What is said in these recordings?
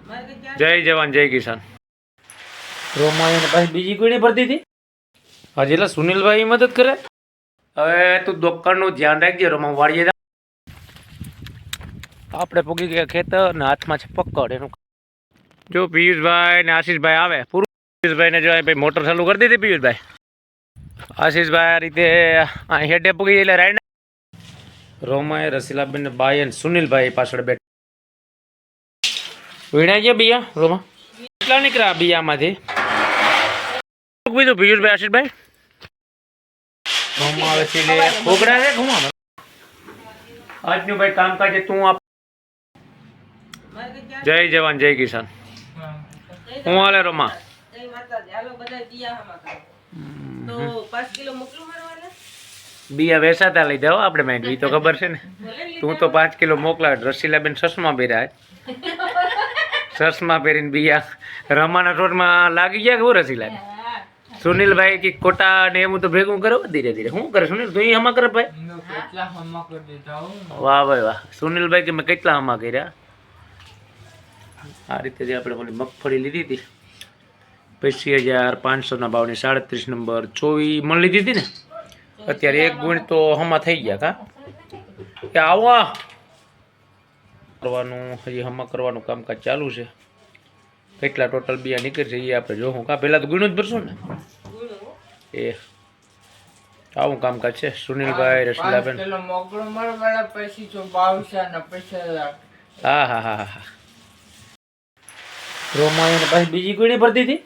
જય જવાન જય કિસાન. રોમાને પછી બીજી કોઈને ભરતી હતી હજી એટલે સુનિલભાઈ મદદ કરે. હવે તું દુકાનનું ધ્યાન રાખજે. રોમા વાળીએ આપણે પૂગી ગયા ખેતર ને હાથમાં છે પકડ એનું. જો પિયુષભાઈ ને આશીષભાઈ આવે પૂરું. પિયુષભાઈ ને જો ભાઈ મોટર ચાલુ કરી દીધી. પિયુષભાઈ આશીષભાઈ આ રીતે અહીં હેડે પૂગી એટલે રાઈડ. રોમાએ રસીલાબેન ને બાઈ અને સુનિલભાઈ પાછળ બેઠા. વીણા ગયા બિયા રોમા કેટલા નીકળ્યા બિયામાંથી બીજું પિયુષભાઈ આશીષભાઈ રોમા આવે છે ખોગડા છે ઘુમા આજનું ભાઈ કામકાજ તું આપ. જય જવાન જય કિસાન. હું હાલે રોમા બિયા વેસાતા લઈ જાઓ આપણે માંડવી તો ખબર છે ને. તું તો 5 કિલો મોકલાવ. રસીલાબેન ચશ્મા પહેર્યા ચશ્મા પહેરીને બિયા રમાના રોડમાં લાગી ગયા કે રસીલાબેન. સુનિલભાઈ કે કોટા ને એવું તો ભેગું કરો ધીરે ધીરે. શું કરે સુનિલ તું હમા કરે ભાઈ? વાહ ભાઈ વાહ. સુનિલભાઈ કે મેં કેટલા હમા કર્યા. આ રીતે જે આપણે મગફળી લીધી હતી 25,500 ભાવની 37 નંબર 24 મણ લીધી હતી ને. અત્યારે એક ગુણ તો હમા થઈ ગયા કા કે આવા કરવાનું હજી હમા કરવાનું કામકાજ ચાલુ છે. કેટલા ટોટલ બિયા નીકળી છે એ આપણે જોવું કા. પહેલાં તો ગુણું જ ભરશું ને. એ આવું કામકાજ છે. સુનિલભાઈ રસીલાબેન હા હા હા હા. રોમાએ પછી બીજી ગુણી ભરતી હતી.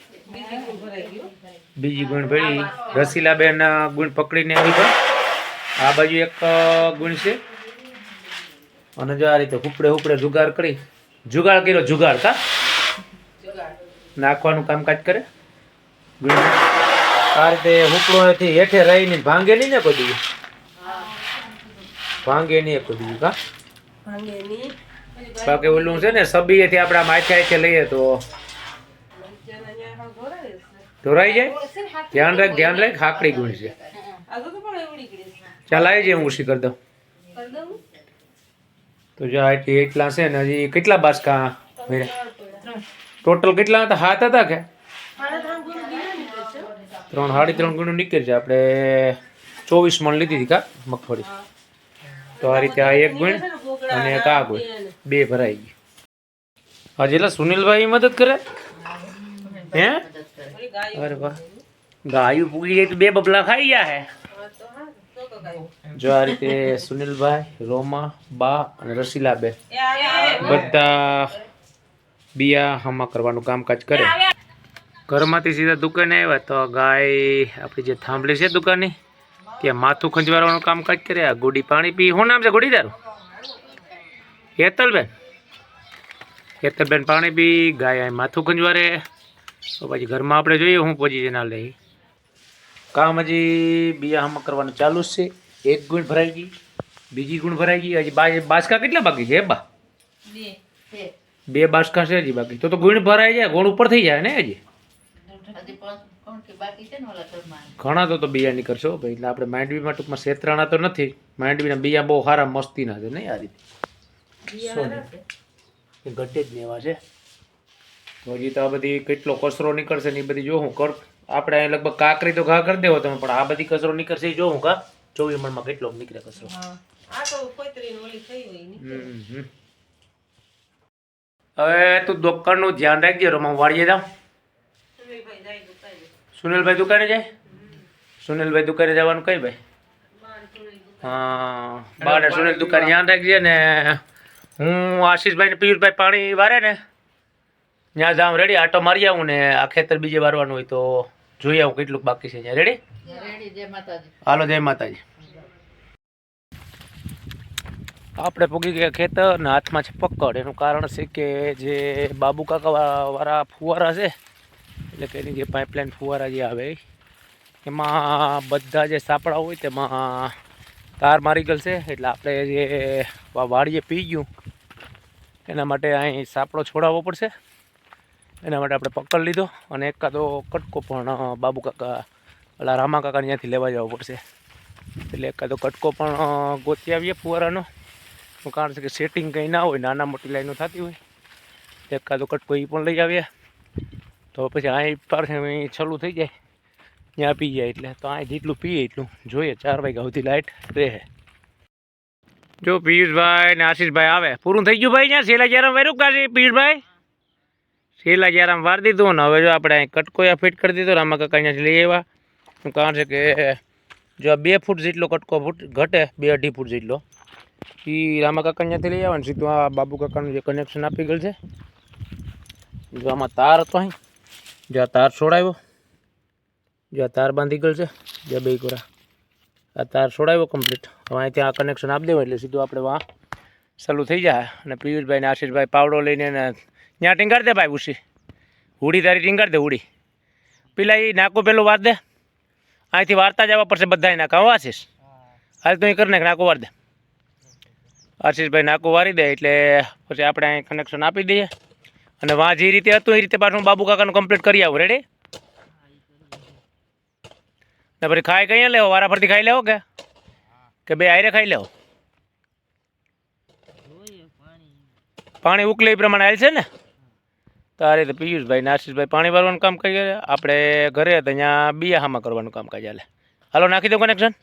બીજી ગુણ ભરી રસીલાબેન ગુણ પકડીને આવી ગયો. આ બાજુ એક ગુણ છે અને જો આ રીતે ઉપડે જુગાડ કરી જુગાડ કર્યો. જુગાડ કા નાખવાનું કામકાજ કરે. આ રીતે ઉપડોથી હેઠે રહીને ભાંગે નહીં ને કોઈ ભાંગે નહીં કોઈ કા બાકી ઓલું છે ને સબીએથી આપણે માથે હાથે લઈએ તો ઢોરાઈ જાય. ધ્યાન રાખ હાકડી ગુણ છે. ચાલ આવી જાય હું ઉછી કરી દઉં તો જો એટલા છે ને. હજી કેટલા બાસકા ટોટલ કેટલા હતા? 7 હતા કે 3 3.5 ગુણ નીકળી છે. આપણે 24 મણ લીધી હતી કા મગફળી. તો આ રીતે આ એક ગુણ અને એક આ ગુણ 2 ભરાઈ ગઈ. હજી એટલે સુનિલભાઈ મદદ કરે હે. અરે વાહ. ગાયું પૂગી જાય તો 2 બબલા ખાઈ ગયા હે. જો આ રીતે સુનિલભાઈ રોમા બા અને રસીલાબેન બધા બિયા હમા કરવાનું કામકાજ કરે. ઘરમાંથી સીધા દુકાને આવ્યા તો ગાય આપણી જે થાંભલી છે દુકાનની ત્યાં માથું ખંજવારવાનું કામકાજ કરે. આ ગોડી પાણી પી. શું નામ છે ગોડી તારું? હેતલબેન પાણી પી. ગાય માથું ખંજવારે તો પછી ઘરમાં આપણે જોઈએ હું પોઝિશન ના લઈ. કામ હજી બિયા હમા કરવાનું ચાલુ જ છે. એક ગુણ ભરાઈ ગઈ. બીજી ગુણ ભરાઈ ગઈ. હજી બાસકા કેટલા બાકી છે? 2 બાસકા છે હજી બાકી. તો ગુણ ભરાઈ જાય. ગુણ ઉપર થઈ જાય ને હજી ઘણા તો બિયા નીકળશો ભાઈ. એટલે આપણે માંડવીમાં ટૂંકમાં શેતરાણા તો નથી. માંડવીના બિયા બહુ સારા મસ્તીના છે નહીં. આ રીતે ઘટે જ ને એવા છે. તો હજી તો આ બધી કેટલો કચરો નીકળશે ને એ બધી જો હું કર. આપણે અહીં લગભગ કાકરી તો ઘા કરી દેવો તમે પણ આ બધી કચરો નીકળશે એ જો હું કા 24 મણમાં કેટલો નીકળે કચરો. હવે તું દુકાનનું ધ્યાન રાખજે. રોમા વાળીએ જાવ. સુનિલભાઈ દુકાને જાય. સુનિલભાઈ દુકાને જવાનું કઈ ભાઈ? હા બાને સુનિલ દુકાને ધ્યાન રાખજે ને. હું આશીષભાઈ ને પિયુષભાઈ પાણી વારે ને ત્યાં જાઉં રેડી. આટો મારી આવું ને આ ખેતર બીજે વારવાનું હોય તો જોઈ આવું કેટલુંક બાકી છે. રેડી હાલો જય માતાજી. આપણે પૂગી ગયા ખેતર ને હાથમાં છે પકડ. એનું કારણ છે કે જે બાબુ કાકા વાળા ફુવારા છે એટલે કે એની જે પાઇપલાઇન ફુવારા જે આવે એમાં બધા જે સાપડા હોય તેમાં તાર મારી ગયેલ છે. એટલે આપણે જે વાડીએ પી ગયું એના માટે અહીં સાપડો છોડાવવો પડશે. એના માટે આપણે પકડ લીધો અને એકાદો કટકો પણ બાબુ કાકા ઓલા રામા કાકા ત્યાંથી લેવા જવો પડશે. એટલે એકાદો કટકો પણ ગોતી આવીએ ફુવારાનો. કારણ છે કે સેટિંગ કંઈ ના હોય નાના મોટી લાઈનો થતી હોય એકાદો કટકો એ પણ લઈ આવીએ તો પછી અહીં પાસે છલું થઈ જાય ત્યાં પી જાય એટલે તો અહીં જેટલું પીએ એટલું જોઈએ 4 વાગ્યા સુધી લાઇટ રહે. જો પિયુષભાઈ ને આશીષભાઈ આવે પૂરું થઈ ગયું ભાઈ. ત્યાં શેલા જ્યારામ વાર્યું કાશી પિયુષભાઈ શેલા જ્યારામ વાર દીધું ને હવે જો આપણે અહીં કટકો ફિટ કરી દીધો રામા કાકા અહીંયાથી લઈ આવ્યા. શું કારણ છે કે જો 2 ફૂટ જેટલો કટકો ફૂટ ઘટે 2-2.5 ફૂટ જેટલો એ રામા કાકા અહીંયાથી લઈ આવ્યા ને સીધું આ બાબુ કાકાનું જે કનેક્શન આપી ગયેલ છે. જો આમાં તાર હતો અહીં જો આ તાર છોડાવ્યો જો આ તાર બાંધી ગયેલ છે જે 2 કોરા આ તાર છોડાવ્યો કમ્પ્લીટ. હવે અહીંથી આ કનેક્શન આપી દેવું એટલે સીધું આપણે વાં ચાલુ થઈ જાય. અને પિયુષભાઈ ને આશીષભાઈ પાવડો લઈને ત્યાં ટીંગાડ દે ભાઈ ઉછી હુડી તારી ટીંગાડ દે હુડી પેલા એ નાકો પેલું વાર દે અહીંથી વાર્તા જવા પડશે બધા નાકા હો આશીષ હાલ તો એ કરી નાખ નાકો વાર દે. આશીષભાઈ નાકો વારી દે એટલે પછી આપણે અહીં કનેક્શન આપી દઈએ અને વાં જે રીતે હતું એ રીતે પાછું બાબુ કાકાનું કમ્પ્લીટ કરી આવું. રેડી ને પછી ખાઈ કઈ લેવો વારા ફરતી ખાઈ લેવો કે બે આયરે ખાઈ લેવો. પાણી ઉકલે એ પ્રમાણે આવેલ છે ને તારે તો પિયુષભાઈ ને આશીષભાઈ પાણી વાળવાનું કામ કરીએ આપણે ઘરે તો અહીંયા બિયા હામાં કરવાનું કામ કાજ હાલે. હાલો નાખી દો કનેક્શન.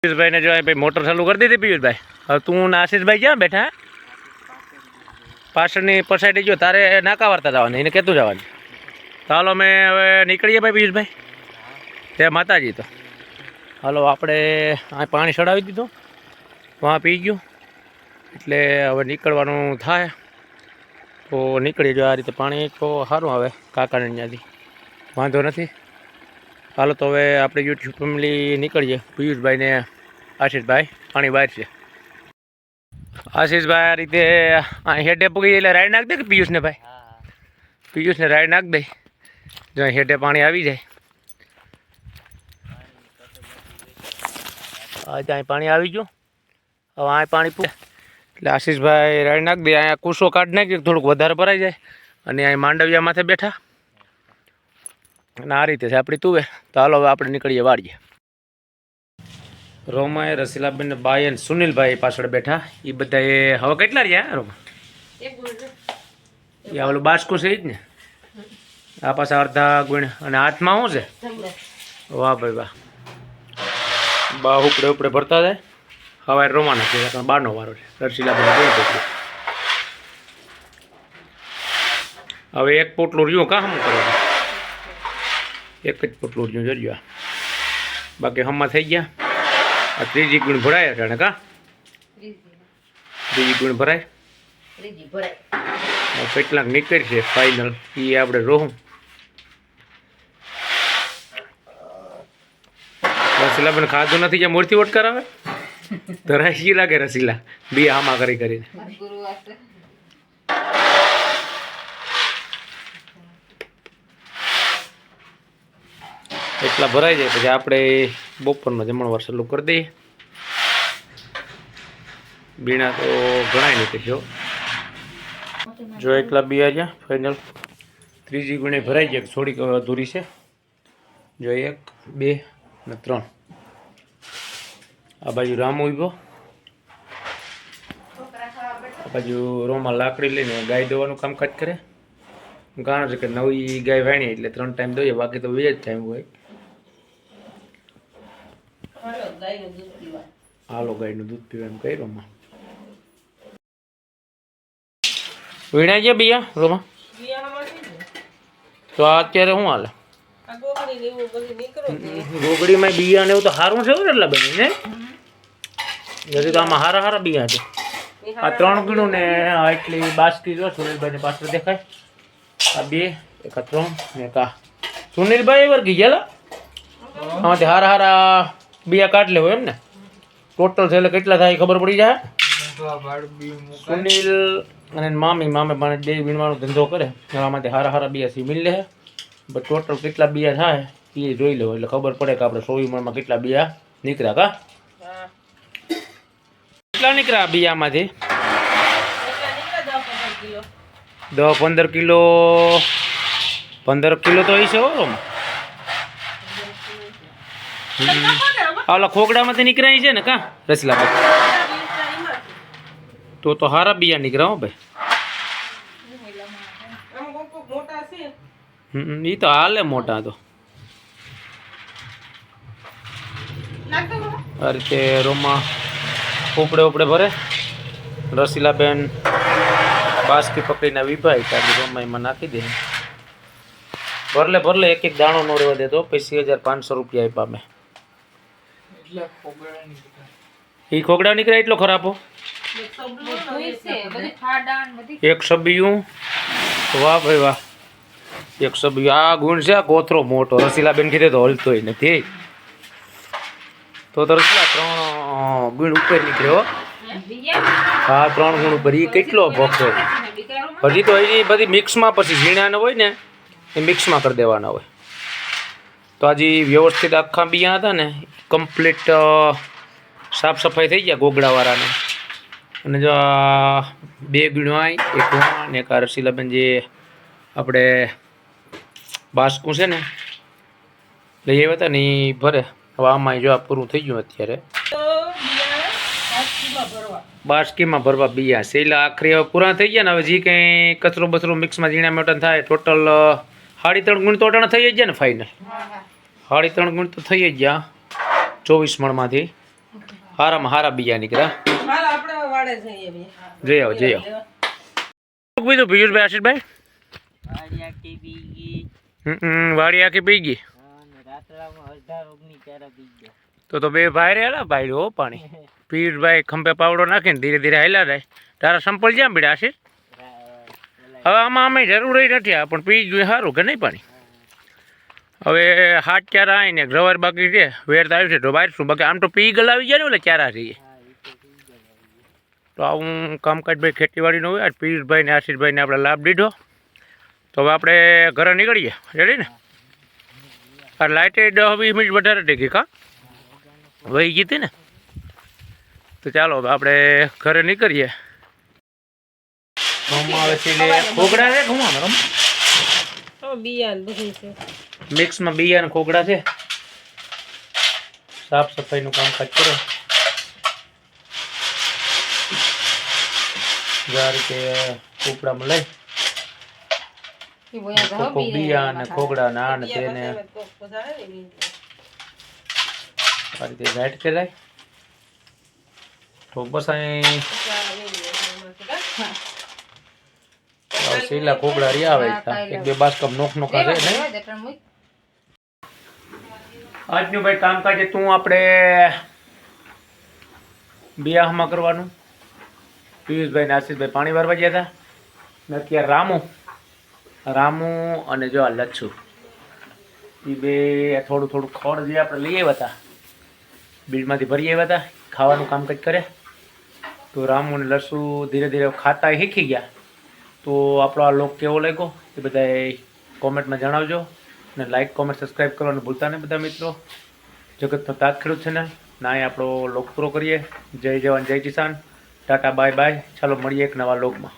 પિયુષભાઈને જો ભાઈ મોટર ચાલુ કરી દીધી પિયુષભાઈ. હવે તું ને આશીષભાઈ ક્યાં બેઠા પાછળની પસાડી જો તારે નાકા વાર્તા જવાની એને કહેતું જવાનું. તો હાલો અમે હવે નીકળીએ ભાઈ પિયુષભાઈ. જય માતાજી. તો હાલો આપણે આ પાણી ચડાવી દીધું વાં પી ગયું એટલે હવે નીકળવાનું થાય તો નીકળી જો આ રીતે. પાણી તો સારું આવે કાકાને ત્યાંથી વાંધો નથી. હાલો તો હવે આપણે યુટ્યુબ ફેમિલી નીકળીએ. પિયુષભાઈ ને આશીષભાઈ પાણી બહાર છે. આશીષભાઈ આ રીતે અહીં હેડે પૂગી એટલે રાઈડ નાખ દે કે પિયુષને ભાઈ પિયુષને રાઈડ નાખ દે જો અહીં હેડે પાણી આવી જાય. ત્યાં પાણી આવી ગયું હવે આ પાણી એટલે આશીષભાઈ રાઈડ નાખ દે. અહીંયા કુસો કાઢ નાખી થોડુંક વધારે ભરાઈ જાય અને અહીં માંડવિયા માથે બેઠા અને આ રીતે છે આપણી તુવે. તો હાલો હવે આપણે નીકળીએ વાડીએ. રોમાએ રસીલાબેન બાઈ અને સુનિલભાઈ પાછળ બેઠા એ બધા એ હવે કેટલા રહ્યા રોમા એ ઓલું બાસકું છે જ ને આ પાછા અડધા ગુણ અને હાથમાં શું છે વાહ ભાઈ વાહ બા ઉપડે ઉપડે ભરતા જાય. હવે રોમાના છે બારનો વારો છે રસીલાબેન બે. હવે એક પોટલું રહ્યું કાં હમ કરવાનું એક જ પોટલું રહ્યું જર્યું બાકી હમમાં થઈ ગયા. આ 3જી ગુણ ભરાય છે કા 3જી ગુણ ભરાય કેટલાક નીકળશે ફાઇનલ એ આપણે રોહું. રસીલાબેન ખાધું નથી જ્યાં મૂર્તિ વટકાર આવે ધરાય શી લાગે રસીલા બી આમાં કરી કરીને. એટલા ભરાઈ જાય પછી આપણે બપોરનો જમણવાર ચાલુ કરી દઈએ. બીણા તો ઘણા નીકળશે જો એકલા બી આ ગયા ફાઇનલ 3જી ગુણે ભરાઈ જાય. થોડીક અધૂરી છે જો 1 2 ને 3. આ બાજુ રામો ઉભો આ બાજુ રોમાં લાકડી લઈને ગાય દોવાનું કામકાજ કરે. કારણ છે કે નવી ગાય વાણી એટલે 3 ટાઈમ દોઈએ બાકી તો 2 જ ટાઈમ હોય. હાલો ગાયનું દૂધ પીવા એમ કહી રોમાં વીણાઈ ગયા બિયા રોમાં. તો આ અત્યારે શું હાલે ગોગડીમાં બિયા ને એવું તો સારું છે એટલા બની ને હજી તો આમાં હારા હારા બિયા છે. આ 3 ગણું ને એટલી બાસકી જો સુનિલભાઈ ને પાછળ દેખાય આ 2 એક આ 3 ને એક આ સુનિલભાઈ વર્ગી ગયા આમાંથી હારા હારા બિયા કાઢ લેવો એમ ને ટોટલ છે એટલે કેટલા થાય ખબર પડી જાય. સુનિલ અને મામે પણ 2 વીણવાનો ધંધો કરે એમાંથી હારા હારા બિયા સીમી લે બટ ટોટલ કેટલા બિયા થાય એ જોઈ લેવો એટલે ખબર પડે કે આપણે 100 વીણમાં કેટલા બિયા નીકળ્યા. કા કેટલા નીકળ્યા બિયામાંથી 10-15 કિલો 15 કિલો તો હશે હો ઓલા ખોગડામાંથી નીકળ્યા છે ને કા રસીલાભાઈ તો હારા બિયા નીકળ્યા હો ભાઈ. એ તો હાલે મોટા તો આ રીતે રૂમમાં ઉપડે ભરે. રસીલાબેન બાસ્કી પકડીને વિભાઈ ત્યારે રૂમમાં એમાં નાખી દે. ભરલે એક દાણો નો રહેવા દેતો. પછી 1500 રૂપિયા આપ્યા મેં. એ ખોગડા નીકળ્યા એટલો ખરાબ હો. એક સબિયું વાહ ભાઈ વાહ. એક સબિયું આ ગુણ છે. કોથરો મોટો. રસીલાબેન કીધે તો હલતોય નથી. તો રસીલા 3 ગુણ ઉપર નીકળ્યો. હા 3 ગુણ ઉપર. એ કેટલો ભોગતો. હજી તો એની બધી મિક્સમાં પછી ઝીણા હોય ને એ મિક્સમાં કરી દેવાના હોય. તો આજે વ્યવસ્થિત આખા બિયા હતા ને કમ્પ્લીટ સાફ સફાઈ થઈ ગયા ગોગડાવાળાને. અને જો 2 ગુણો આવી, એક વાણ એક આ રસીલાબેન જે આપણે બાસ્કું છે ને લઈ આવ્યા હતા ને એ ભરે. હવે આમાં જો આ પૂરું થઈ ગયું અત્યારે. બાસ્કીમાં ભરવા બિયા સેલા આખરી હવે પૂરા થઈ ગયા ને. હવે જે કંઈ કચરો બચરો મિક્સમાં ઝીણા મોટા થાય ટોટલ 3.5 ગુણ તો અટાણા થઈ જ ગયા ને ફાઇનલ. 3.5 ગુણ તો થઈ જ ગયા 24 મણમાંથી. હારા બીજા નીકળ્યા. જઈ આવો બીજું પિયુષભાઈ આશીષભાઈ વાડી આખી પી ગઈ. તો બે ભાઈ રહેલા ભાઈ હો પાણી. પિયુષભાઈ ખંભે પાવડો નાખીને ધીરે ધીરે હાલ્યા જાય. તારા સંપલ જ્યાં પીડ્યા આશીષ. હવે આમાં અમે જરૂર નથી આ પણ પી ગયું સારું કે નહીં પાણી. હવે 7 ચારા આવીને રવાર બાકી છે. વેર તો આવ્યું છે તો બહાર શું બાકી આમ તો પી ગલાવી ગયા ને એટલે ચારા રહીએ. તો આવું કામકાજ ભાઈ ખેતીવાડીનું હોય. પિયુષભાઈ ને આશીષભાઈને આપણે લાભ દીધો. તો હવે આપણે ઘરે નીકળીએ. રેડી ને? આ લાઇટે 10-20 મિનિટ વધારે થઈ ગઈ કા વહી ગઈ હતી ને. તો ચાલો હવે આપણે ઘરે નીકળીએ. ખોગડા છે મિક્સમાં બિયા ને ખોગડા છે. સાફ સફાઈનું કામકાજ કરો. આ રીતે કૂપડામાં લઈ બિયા ને ખોગડા ના ને તેને આ રીતે ગાઈડ કરાય. તો બસ અહીં સેલા ખોગડા રહ્યા આવે. 1-2 બાસ્કમ નોખા છે નહીં. આજનું ભાઈ કામકાજ હતું આપણે બિયાહમાં કરવાનું. પિયુષભાઈ ને આશીષભાઈ પાણી ભરવા ગયા હતા. ને અત્યારે રામુ અને જો આ લચ્છુ એ બે થોડું ખોળ જે આપણે લઈ આવ્યા હતા બીડમાંથી ભરી આવ્યા હતા ખાવાનું કામકાજ કરે. તો રામુ અને લચ્છુ ધીરે ધીરે ખાતા શીખી ગયા. તો આપણો આ લોક કેવો લાગ્યો એ બધાએ કોમેન્ટમાં જણાવજો. અને લાઇક કોમેન્ટ સબસ્ક્રાઈબ કરવાનું ભૂલતા નહીં બધા મિત્રો. જગતનો તાત ખેડૂત છે ને ના એ આપણો લોક પૂરો કરીએ. જય જવાન જય કિસાન. Tata bye bye. ચાલો મળીએ એક નવા લોકમાં.